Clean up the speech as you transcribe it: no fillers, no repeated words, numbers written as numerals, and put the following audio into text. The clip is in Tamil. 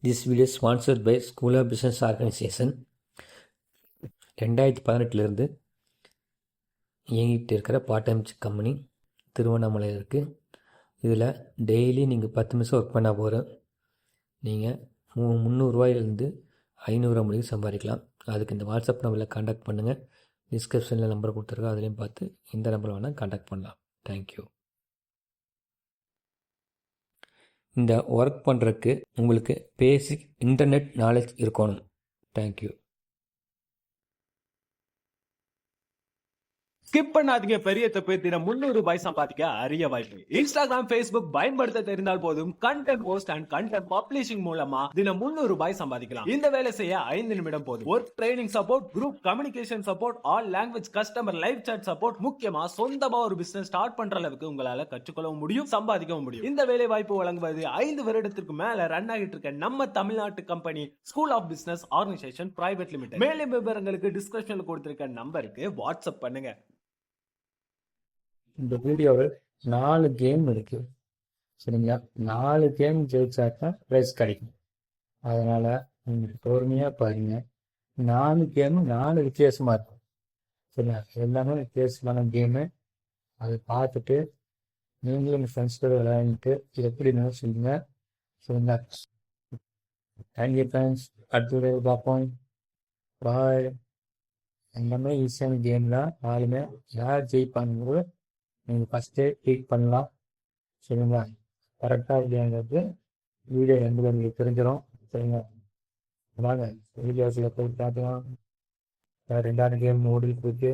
This video is sponsored by School of Business Organization. 2018 இயங்கிட்டு இருக்கிற பார்ட் டைம் கம்பெனி திருவண்ணாமலையில் இருக்குது. இதில் டெய்லி நீங்கள் 10 நிமிஷம் ஒர்க் பண்ணால் போகிறோம். நீங்கள் 300 ரூபாயிலேருந்து 500 ரூபா முடியும் சம்பாதிக்கலாம். அதுக்கு இந்த வாட்ஸ்அப் நம்பரில் காண்டாக்ட் பண்ணுங்கள். டிஸ்கிரிப்ஷனில் நம்பர் கொடுத்துருக்கோம், அதுலேயும் பார்த்து இந்த நம்பர் வேணால் காண்டாக்ட் பண்ணலாம். தேங்க்யூ. இந்த ஒர்க் பண்ணுறதுக்கு உங்களுக்கு பேசிக் இன்டர்நெட் நாலேஜ் இருக்கணும். தேங்க்யூ. ஸ்கிப் பண்ணாதீங்க, பெரிய தப்பு. தினம் 300 ரூபாய் சம்பாதிக்க அரிய வாய்ப்பு. இன்ஸ்டாகிராம், Facebook பயன்படுத்த தெரிந்தால் போதும். Content post and content publishing மூலமா தினம் 300 ரூபாய் சம்பாதிக்கலாம். இந்த வேலை செய்ய 5 நிமிடம் போதும். Work training support, group communication support, all language customer live chat support, முக்கியமா சொந்தமா ஒரு பிசினஸ் ஸ்டார்ட் பண்ற அளவுக்கு உங்களால கற்றுக்கொள்ளவும் முடியும், சம்பாதிக்கவும் முடியும். இந்த வேலை வாய்ப்பு வழங்குவது 5 வருடத்திற்கு மேல ரன் ஆகிட்டு இருக்க நம்ம தமிழ்நாட்டு company school of business organisation private limited. மேலும் விவரங்களுக்கு டிஸ்கிரிப்ஷன்ல கொடுத்திருக்க நம்பருக்கு வாட்ஸ்அப் பண்ணுங்க. இந்த வீடியோவில் 4 கேம் இருக்குது, சரிங்களா? 4 கேம் ஜெயிச்சாக்கா ப்ரைஸ் கிடைக்கும். அதனால் நீங்கள் பொறுமையாக பாருங்கள். 4 கேமு 4 வித்தியாசமாக இருக்கும், சரிங்களா? எல்லாமே வித்தியாசமான கேமு. அதை பார்த்துட்டு நீங்களும் உங்கள் ஃப்ரெண்ட்ஸோட விளையாண்டுட்டு எப்படி இருந்தாலும் சொல்லுங்கள், சரிங்களா? Thank you friends. அடுத்த பார்ப்போம். பாய். எல்லாமே ஈஸியான கேம் தான். யாருமே யார் ஜெயிப்பாங்க நீங்கள் ஃபஸ்ட்டே கிளிக் பண்ணலாம், சரிங்களா? கரெக்டாக இல்லையாங்கிறது வீடியோ எந்த உங்களுக்கு தெரிஞ்சிடும், சரிங்களா? வாங்க வீடியோஸில் போய் பார்க்கலாம். 2வது கேம் ஓடிட்டு இருக்கு.